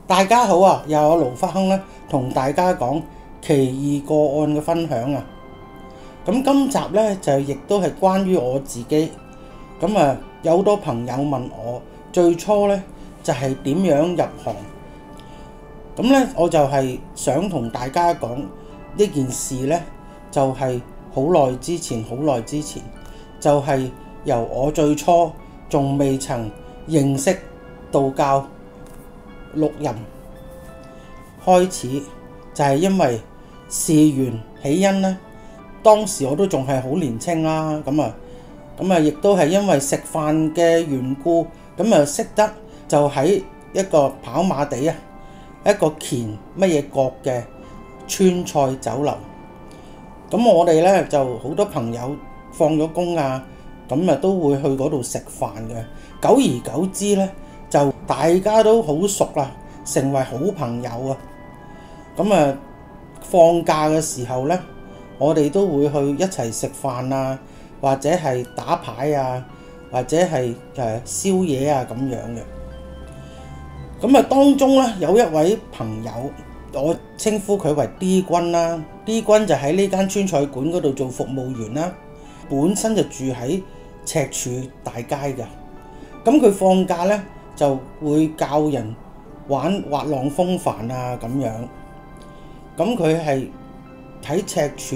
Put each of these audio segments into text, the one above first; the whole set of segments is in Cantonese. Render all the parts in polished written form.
大家好啊，又有盧福亨咧，同大家講奇異個案嘅分享啊。咁今集咧就亦都係關於我自己。有好多朋友問我最初咧就係點樣入行。咁咧我就係想同大家講呢件事咧，就係好耐之前，就係由我最初仲未曾認識道教六壬開始，就係因為事緣起因咧，當時我都仲係好年青啦，亦都係因為食飯嘅緣故，識得就喺一個跑馬地一個乾乜嘢角嘅川菜酒樓。我哋咧就好多朋友放咗工啊，都會去嗰度食飯嘅。久而久之咧，就大家都好熟啦，成為好朋友啊。放假嘅時候咧，我哋都會去一齊食飯啊，或者係打牌啊，或者係宵夜啊咁樣嘅。當中咧有一位朋友，我稱呼佢為 D 君啦。D 君就喺呢間川菜館嗰度做服務員啦，本身就住喺赤柱大街嘅。佢放假咧就會教人玩滑浪風帆啊咁樣。佢係喺赤柱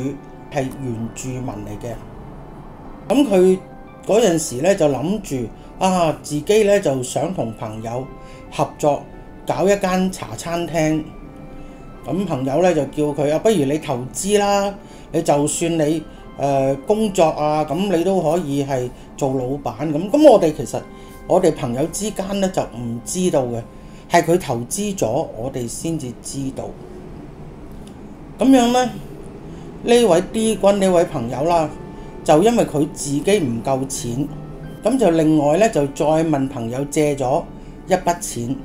係原住民嚟嘅。佢嗰陣時咧就諗住自己咧就想同朋友合作搞一間茶餐廳。朋友咧就叫佢不如你投資啦，你就算你工作啊，你都可以係做老闆咁。其實我哋朋友之間咧就唔知道嘅，係佢投資咗，我哋先至知道。咁樣咧，呢位 D 君呢位朋友啦，就因為佢自己唔夠錢，就另外咧就再問朋友借咗一筆錢，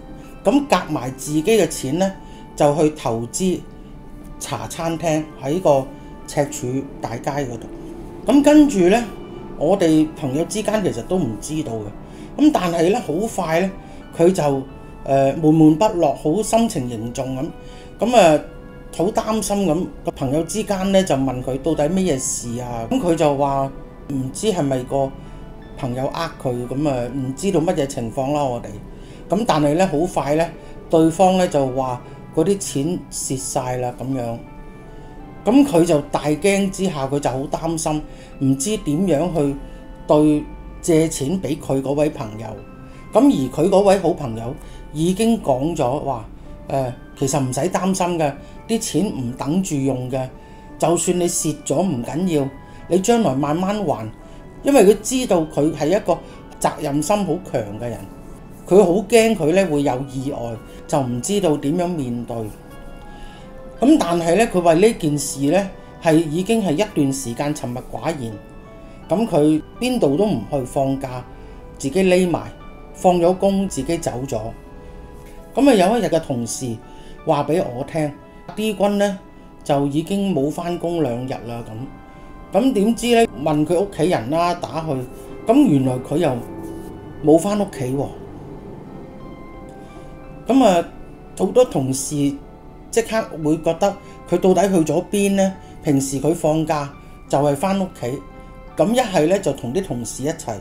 夾埋自己嘅錢咧就去投資茶餐廳喺個赤柱大街嗰度。跟住咧，我哋朋友之間其實都唔知道嘅。但係咧好快咧，佢就悶悶不樂，好心情凝重咁。好擔心咁，個朋友之間咧就問佢到底咩嘢事啊？佢就話唔知係咪個朋友佢唔知道乜嘢情況啦。我哋但係咧好快咧，對方咧就話嗰啲錢蝕晒啦咁樣。佢就大驚之下，佢就好擔心，唔知點樣去對借錢俾佢嗰位朋友。而佢嗰位好朋友已經講咗話其實唔使擔心嘅，啲錢唔等住用嘅，就算你蝕咗唔緊要，你將來慢慢還。因為佢知道佢係一個責任心好強嘅人，佢好驚佢咧會有意外，就唔知道點樣面對。但係咧，佢為呢件事咧係已經係一段時間沉默寡言。佢邊度都唔去，放假自己匿埋，放咗工自己走咗。有一日嘅同事話俾我聽，D 君咧就已經冇返工2日啦咁。點知咧問佢屋企人啦，打去，原來佢又冇返屋企喎。好多同事即刻會覺得佢到底去咗邊咧？平時佢放假就係返屋企，一係咧就同啲同事一齊。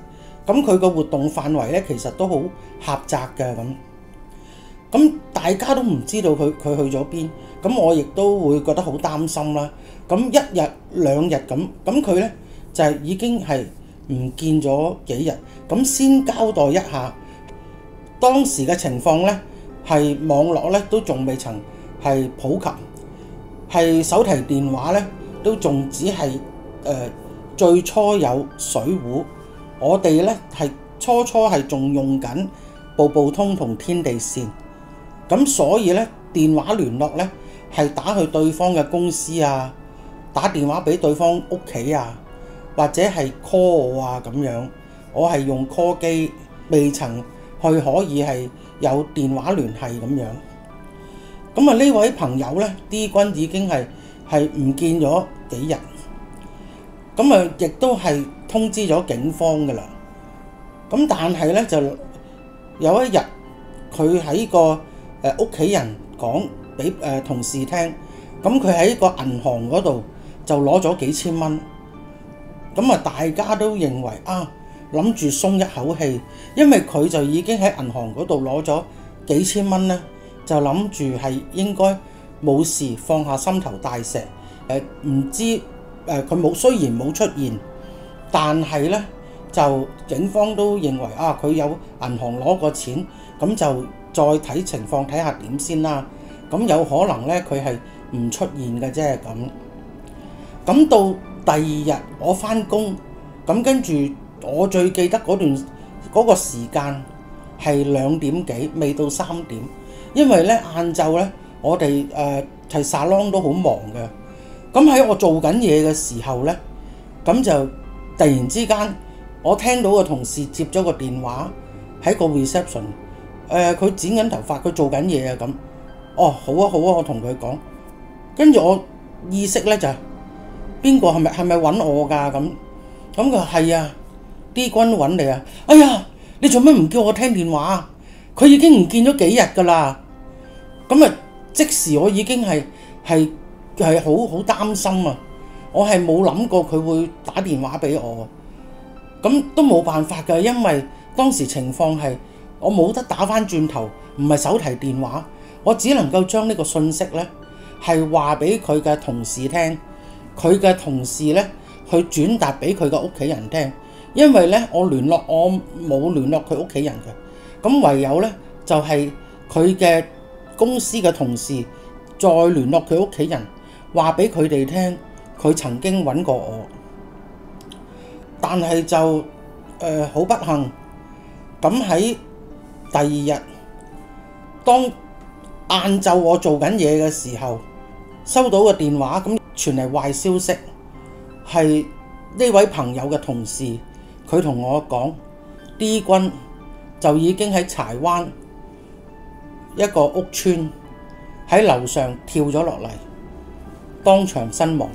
佢個活動範圍咧其實都好狹窄嘅大家都唔知道佢去咗邊，我亦都會覺得好擔心啦。1日2日佢咧就係已經係唔見咗幾日，先交代一下當時嘅情況咧，係網絡咧都仲未曾係普及，係手提電話咧都仲只係最初有水壺，我哋咧係初係仲用緊步步通同天地線。所以咧電話聯絡咧係打去對方嘅公司啊，打電話俾對方屋企啊，或者係 call 我啊咁樣。我係用 call 機，未曾去可以係有電話聯繫咁樣。呢位朋友咧 D 君已經係唔見咗幾日，亦都係通知咗警方㗎啦。但係咧就有一日佢喺個屋企人講俾同事聽，咁佢喺個銀行嗰度就攞咗幾千蚊，咁啊大家都認為諗住鬆一口氣，因為佢就已經喺銀行嗰度攞咗幾千蚊咧，就諗住係應該冇事，放下心頭大石。唔知佢雖然冇出現，但係咧就警方都認為佢有銀行攞過錢，咁就再睇情況，睇下點先啦。咁有可能咧佢係唔出現嘅啫咁。咁到第二日我返工，咁跟住我最記得嗰個時間係2點幾，未到3點，因為咧晏晝咧我哋係沙龍都好忙嘅。咁喺我做緊嘢嘅時候咧，咁就突然之間我聽到個同事接咗個電話喺個 reception，佢剪緊頭髮，佢做緊嘢啊咁。好啊，我同佢講，跟住我意識咧就係邊個，係咪揾我㗎咁？咁佢話係啊，D 君揾你啊！哎呀，你做咩唔叫我聽電話啊？佢已經唔見咗幾日㗎啦。咁即時我已經係好擔心啊！我係冇諗過佢會打電話俾我，咁都冇辦法㗎，因為當時情況係我冇得打返轉頭，唔係手提電話，我只能夠將呢個信息呢係話俾佢嘅同事聽，佢嘅同事呢去轉達俾佢嘅屋企人聽，因為呢我冇聯絡佢屋企人嘅，咁唯有呢就係佢嘅公司嘅同事再聯絡佢屋企人，話俾佢哋聽佢曾經揾過我，但係就好不幸，咁喺第二日當晏晝我做緊嘢嘅時候，收到個電話，咁傳嚟壞消息，係呢位朋友嘅同事，佢同我講 D 君就已經喺柴灣一個屋村喺樓上跳咗落嚟，當場身亡。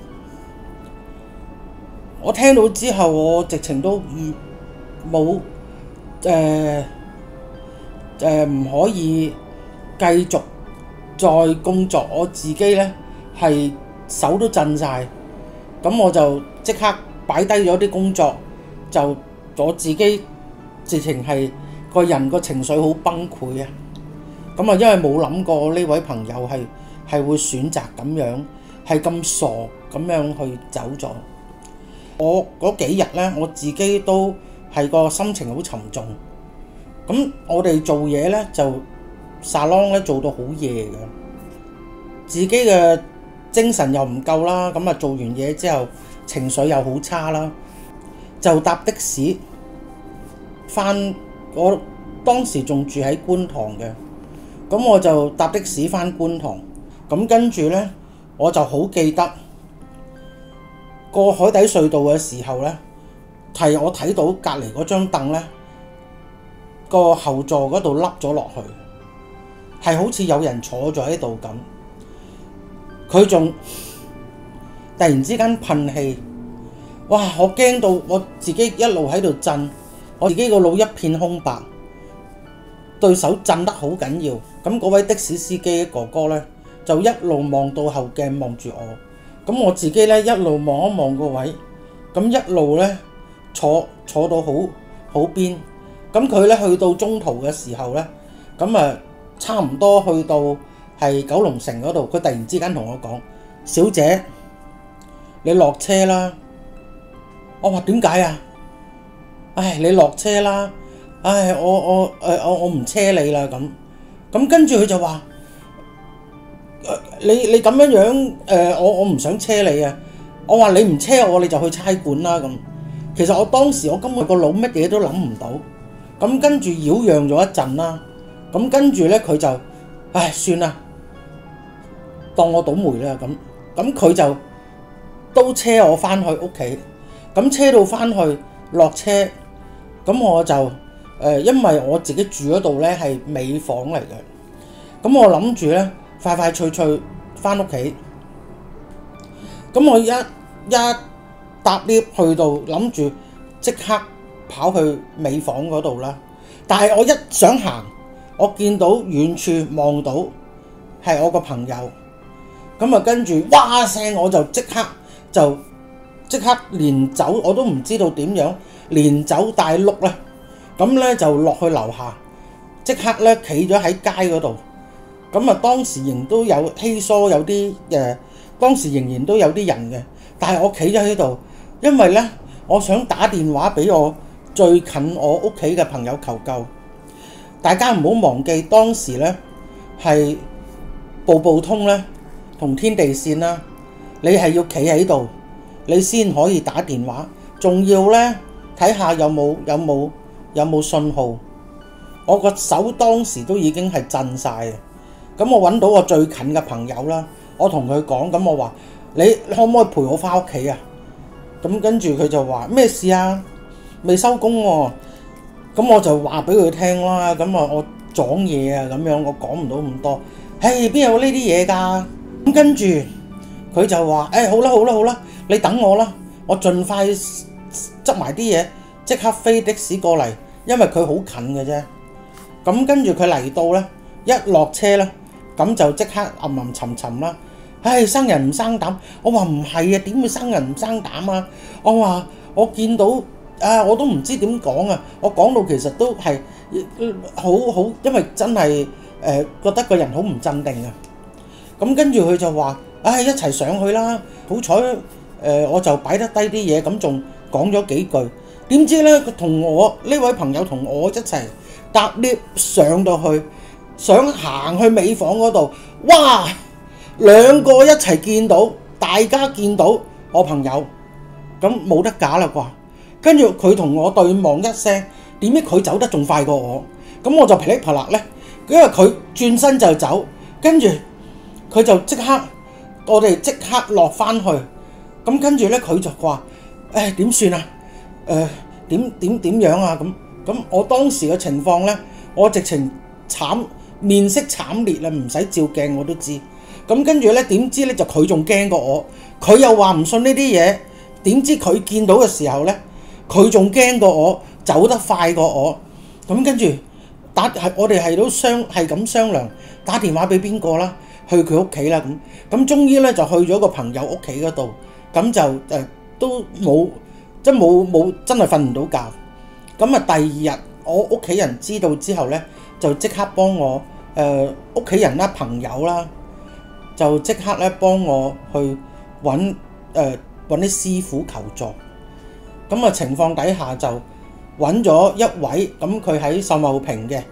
我聽到之後，我直情都冇唔可以繼續再工作，我自己呢係手都震晒，咁我就即刻擺低咗啲工作，就我自己直情係個人個情緒好崩潰啊！咁因為冇諗過呢位朋友係會選擇咁樣，係咁傻咁樣去走咗。我嗰幾日呢，我自己都係個心情好沉重。咁我哋做嘢呢，就沙龍咧做到好夜嘅，自己嘅精神又唔夠啦。咁做完嘢之後情緒又好差啦，就搭的士返。我當時仲住喺觀塘嘅，咁我就搭的士返觀塘。咁跟住呢，我就好記得過海底隧道嘅時候呢，係我睇到隔離嗰張凳呢，個後座嗰度凹咗落去，係好似有人坐咗喺度咁。佢仲突然之間噴氣，哇！我驚到我自己一路喺度震，我自己個腦一片空白，對手震得好緊要。咁嗰位的士司機哥哥呢，就一路望到後鏡望住我。咁我自己呢，一路望一望個位，咁一路呢，坐到好邊。咁佢呢，去到中途嘅時候呢，咁差唔多去到係九龍城嗰度，佢突然之間同我講：小姐，你落車啦。我話點解啊？唉，你落車啦。唉，我唔車你啦咁。咁跟住佢就話：你咁樣我唔想車你啊。我話你唔車我，你就去差館啦咁。其實我當時我根本個腦乜嘢都諗唔到。咁跟住擾攘咗一陣啦。咁跟住呢，佢就唉算啦，當我倒霉啦咁。咁佢就都車我返去屋企。咁車到返去落車，咁我就因為我自己住嗰度呢係尾房嚟嘅，咁我諗住呢快快脆脆返屋企。咁我一搭 lift 去到，諗住即刻跑去尾房嗰度啦。但係我一想行，我見到遠處望到係我個朋友，咁啊跟住哇聲我就即刻連走我都唔知道點樣，連走帶碌咧，咁咧就落去樓下，即刻咧企咗喺街嗰度。咁啊當時仍都有稀疏有啲當時仍然都有啲人嘅，但係我企咗喺度，因為咧我想打電話俾我最近我屋企嘅朋友求救。大家唔好忘記當時咧係步步通咧同天地線啦，你係要企喺度，你先可以打電話，仲要咧睇下有冇信號。我個手當時都已經係震晒嘅，咁我揾到我最近嘅朋友啦，我同佢講，咁我話你可唔可以陪我翻屋企啊？咁跟住佢就話咩事啊？未收工喎。咁我就話俾佢聽啦，咁啊我撞嘢啊咁樣，我講唔到咁多。邊有呢啲嘢㗎？咁跟住佢就話好啦，你等我啦，我盡快執埋啲嘢，即刻飛的士過嚟，因為佢好近嘅啫。咁跟住佢嚟到咧，一落車咧，咁就即刻吟沉啦。生人唔生膽，我話唔係啊，點會生人唔生膽啊？我話我見到我都唔知點講啊！我講到其實都係好，因為真係覺得個人好唔鎮定啊！咁跟住佢就話一齊上去啦！好彩我就擺得低啲嘢，咁仲講咗幾句。點知咧佢同我呢位朋友同我一齊搭 lift 上到去，想行去尾房嗰度，哇！兩個一齊見到，大家見到我朋友，咁冇得假啦啩！跟住佢同我對望一聲，點知佢走得仲快過我，咁我就噼里啪啦咧，因為佢轉身就走，跟住佢就我哋即刻落翻去，咁跟住咧佢就話點算啊？點樣啊？咁我當時嘅情況咧，我直情面色慘烈啦，唔使照鏡我都知。咁跟住咧，點知咧就佢仲驚過我，佢又話唔信呢啲嘢，點知佢見到嘅時候咧，佢仲驚過我，走得快過我。咁跟住我哋係咁商量，打電話俾邊個啦，去佢屋企啦咁終於咧就去咗個朋友屋企嗰度，咁就都冇真係瞓唔到覺。咁啊第二日我屋企人知道之後咧，就即刻幫我屋企人啦、朋友啦，就即刻咧幫我去揾啲師傅求助。咁啊情況底下就揾咗一位，咁佢喺秀茂坪嘅，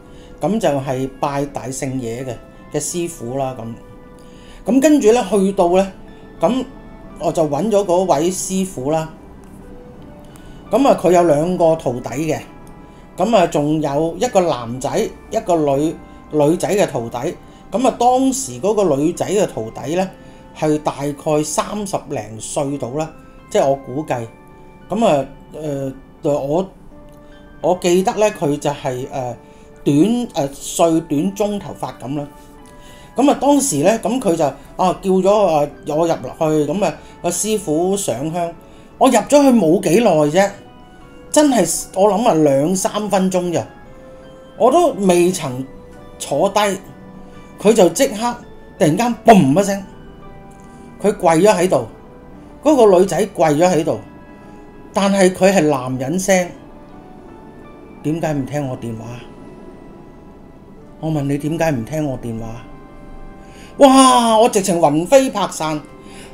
咁就係拜大聖爺嘅師傅啦。咁跟住咧去到咧，咁我就揾咗嗰位師傅啦。咁啊佢有2個徒弟嘅，咁啊仲有一個男仔一個女仔嘅徒弟。咁啊當時嗰個女仔嘅徒弟咧係大概30零歲到啦，即係我估計。咁啊我記得咧佢就係短中頭髮咁啦。咁啊當時咧咁佢就叫咗我入落去，咁啊個師傅上香。我入咗去冇幾耐啫，真係我諗2-3分鐘咋，我都未曾坐低，佢就即刻突然間嘣一聲，佢跪咗喺度，嗰個女仔跪咗喺度，但係佢係男人聲。點解唔聽我電話？我問你點解唔聽我電話？哇！我直情魂飛魄散，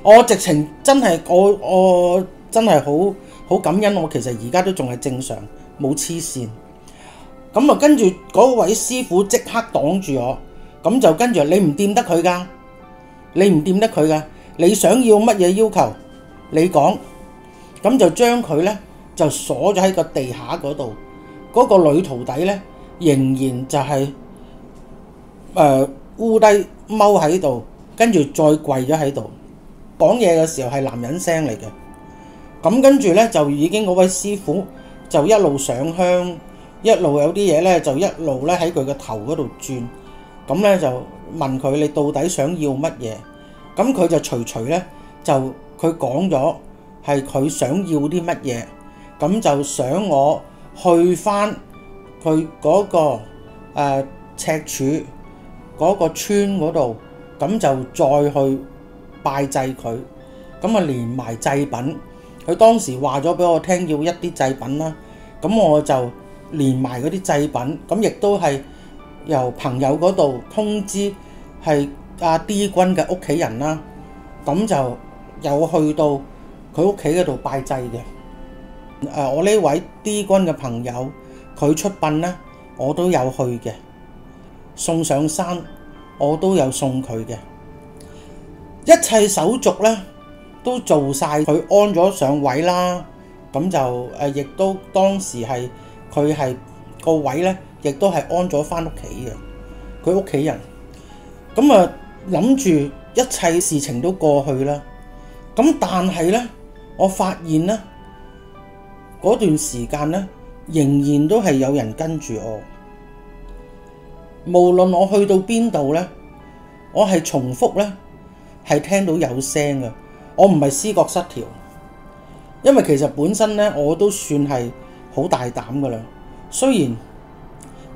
我直情真係我真係好感恩，我其實而家都仲係正常，冇黐線。咁啊跟住嗰位師傅即刻擋住我，咁就跟住你唔掂得佢㗎，你唔掂得佢㗎，你想要乜嘢要求你講，咁就將佢咧就鎖咗喺個地下嗰度。嗰個女徒弟咧仍然就係烏低踎喺度，跟住再跪咗喺度講嘢嘅時候係男人聲嚟嘅。咁跟住咧就已經嗰位師傅就一路上香，一路有啲嘢咧就一路咧喺佢個頭嗰度轉。咁咧就問佢你到底想要乜嘢？咁佢就隨咧就佢講咗係佢想要啲乜嘢，咁就想我去翻佢嗰個赤柱嗰個村嗰度，咁就再去拜祭佢，咁啊連埋祭品。佢當時話咗俾我聽要一啲祭品啦，咁我就連埋嗰啲祭品，咁亦都係由朋友嗰度通知係阿 D 君嘅屋企人啦，咁就有去到佢屋企嗰度拜祭嘅。我呢位 D 君嘅朋友，佢出殯呢，我都有去嘅，送上山我都有送佢嘅，一切手續呢都做晒，佢安咗上位啦，咁就亦都當時係佢係個位呢，亦都係安咗返屋企嘅，佢屋企人。咁啊諗住一切事情都過去啦，咁但係呢，我發現呢嗰段時間呢，仍然都係有人跟住我，無論我去到邊度呢，我係重複呢，係聽到有聲嘅。我唔係思覺失調，因為其實本身呢，我都算係好大膽噶啦。雖然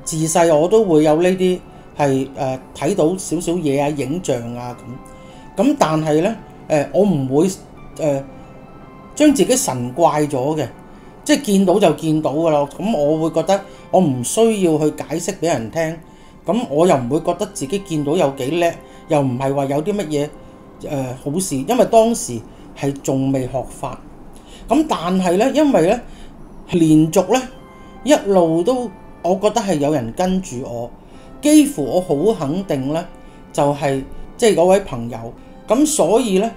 自細我都會有呢啲係睇到少少嘢啊、影像啊咁，但係呢，我唔會將自己神怪咗嘅，即係見到就見到噶啦。咁我會覺得我唔需要去解釋俾人聽，咁我又唔會覺得自己見到有幾叻，又唔係話有啲乜嘢好事，因為當時係仲未學法。咁但係呢，因為呢連續呢一路都，我覺得係有人跟住我，幾乎我好肯定呢就係即係嗰位朋友。咁所以呢，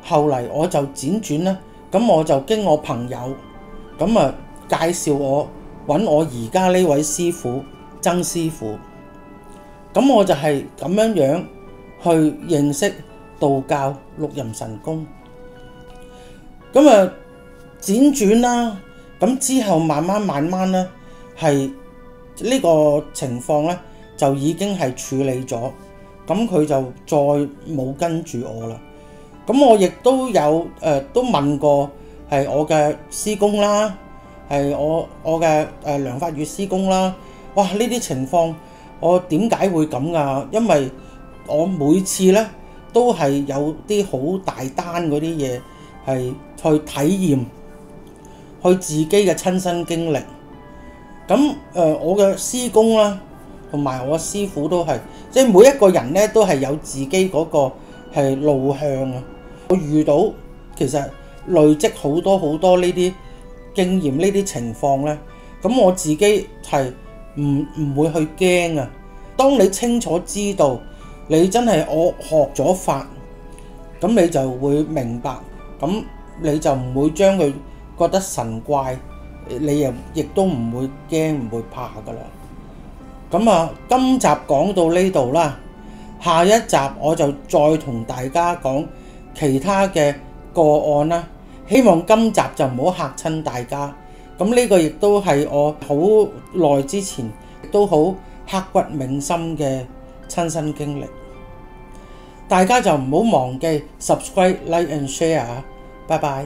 後嚟我就輾轉呢，咁我就經我朋友咁啊介紹我揾我而家呢位師傅曾師傅。咁我就係咁樣去認識道教六壬神功。咁啊輾轉啦，咁之後慢慢咧係呢個情況咧就已經係處理咗，咁佢就再冇跟住我啦。咁我亦都有都問過係我嘅師公啦，係我嘅梁法月師公啦。哇！呢啲情況我點解會咁㗎？因為我每次咧都係有啲好大單嗰啲嘢係去體驗，去自己嘅親身經歷。咁我嘅師公啦，同埋我師傅都係，即係每一個人咧都係有自己嗰個係路向啊。我遇到其實累積好多呢啲經驗，呢啲情況咧，咁我自己係唔會去驚啊。當你清楚知道你真係我學咗法，咁你就會明白，咁你就唔會將佢覺得神怪，你又亦都唔會驚唔會怕噶啦。咁啊，今集講到呢度啦，下一集我就再同大家講其他嘅個案啦。希望今集就唔好嚇親大家。咁呢個亦都係我好耐之前亦都好刻骨銘心嘅親身經歷。大家就唔好忘記 subscribe、like and share 啊！拜拜。